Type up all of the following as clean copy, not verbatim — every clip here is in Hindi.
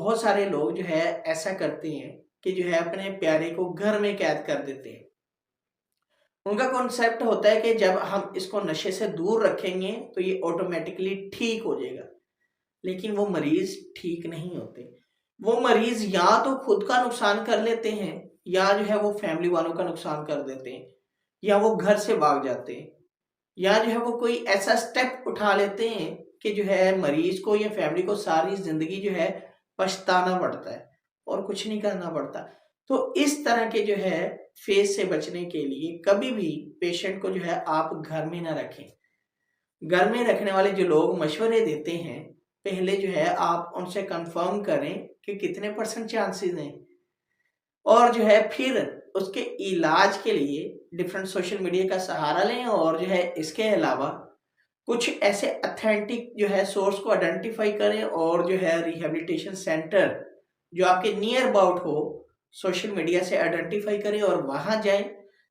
बहुत सारे लोग जो है ऐसा करते हैं कि जो है अपने प्यारे को घर में कैद कर देते हैं। उनका कॉन्सेप्ट होता है कि जब हम इसको नशे से दूर रखेंगे तो ये ऑटोमेटिकली ठीक हो जाएगा। लेकिन वो मरीज ठीक नहीं होते। वो मरीज या तो खुद का नुकसान कर लेते हैं या जो है वो फैमिली वालों का नुकसान कर देते हैं, या वो घर से भाग जाते हैं, या जो है वो कोई ऐसा स्टेप उठा लेते हैं कि जो है मरीज को या फैमिली को सारी जिंदगी जो है पछताना पड़ता है और कुछ नहीं करना पड़ता। तो इस तरह के जो है फेस से बचने के लिए कभी भी पेशेंट को जो है आप घर में ना रखें। घर में रखने वाले जो लोग मशवरे देते हैं, पहले जो है आप उनसे कंफर्म करें कि कितने परसेंट चांसेस हैं, और जो है फिर उसके इलाज के लिए डिफरेंट सोशल मीडिया का सहारा लें। और जो है इसके अलावा कुछ ऐसे अथेंटिक जो है सोर्स को आइडेंटिफाई करें और जो है रिहेबिलिटेशन सेंटर जो आपके नियर अबाउट हो सोशल मीडिया से आइडेंटिफाई करें और वहां जाएं,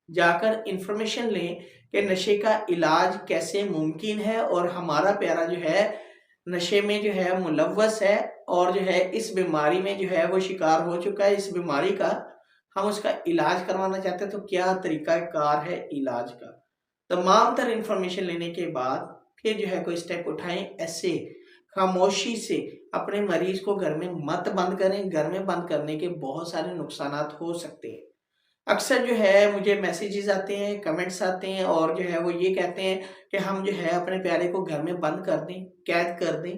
जाकर इंफॉर्मेशन लें कि नशे का इलाज कैसे मुमकिन है। और हमारा प्यारा जो है नशे में जो है मुलव्वस है और जो है इस बीमारी में जो है वो शिकार हो चुका है। इस बीमारी का हम उसका इलाज करवाना चाहते हैं, तो क्या तरीका कार है इलाज का। तमाम तर इंफॉर्मेशन लेने के बाद फिर जो है कोई स्टेप उठाएं। ऐसे खामोशी से अपने मरीज को घर में मत बंद करें। घर में बंद करने के बहुत सारे नुकसानात हो सकते हैं। अक्सर जो है मुझे मैसेजेस आते हैं, कमेंट्स आते हैं और जो है वो ये कहते हैं कि हम जो है अपने प्यारे को घर में बंद कर दें, कैद कर दें।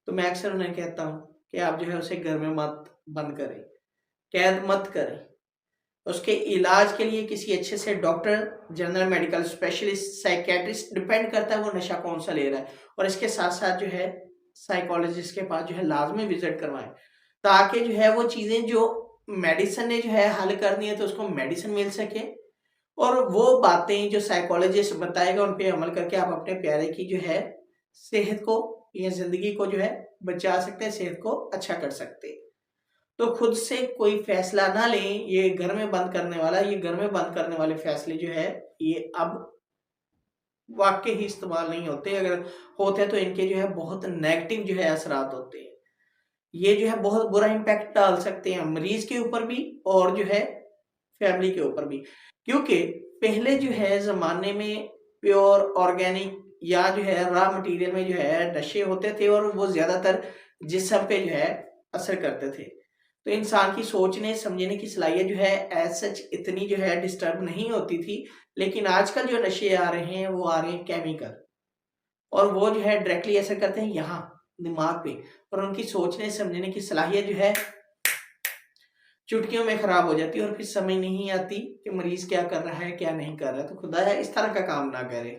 तो मैं अक्सर उन्हें कहता हूँ कि आप जो है उसे घर में मत बंद करें, कैद मत करें। उसके इलाज के लिए किसी अच्छे से doctor, general medical specialist, psychiatrist, depend करता है वो नशा कौन सा ले रहा है। और इसके साथ साथ जो है साइकोलॉजिस्ट के पास जो है लाजमी विजिट करवाएं, ताकि जो है वो चीजें जो मेडिसिन ने जो है हल करनी है तो उसको मेडिसिन मिल सके, और वो बातें जो साइकोलॉजिस्ट बताएगा उन पे अमल करके आप अपने प्यारे की जो है सेहत को या जिंदगी को जो है बचा सकते हैं, सेहत को अच्छा कर सकते हैं। तो खुद से कोई फैसला ना लें। ये घर में बंद करने वाला, ये घर में बंद करने वाले फैसले जो है ये अब वाकई ही इस्तेमाल नहीं होते। अगर होते हैं तो इनके जो है बहुत नेगेटिव जो है असरात होते हैं। ये जो है बहुत बुरा इम्पैक्ट डाल सकते हैं मरीज के ऊपर भी और जो है फैमिली के ऊपर भी। क्योंकि पहले जो है जमाने में प्योर ऑर्गेनिक या जो है रॉ मटेरियल में जो है नशे होते थे और वो ज्यादातर जिस्म पे जो है असर करते थे। तो इंसान की सोचने समझने की सलाहियत जो है एज सच इतनी जो है डिस्टर्ब नहीं होती थी। लेकिन आजकल जो नशे आ रहे हैं वो आ रहे हैं केमिकल, और वो जो है डायरेक्टली असर करते हैं यहाँ दिमाग पे, और उनकी सोचने समझने की सलाहियत जो है चुटकियों में खराब हो जाती है और फिर समझ नहीं आती कि मरीज क्या कर रहा है क्या नहीं कर रहा है। तो खुदा है इस तरह का काम ना करे।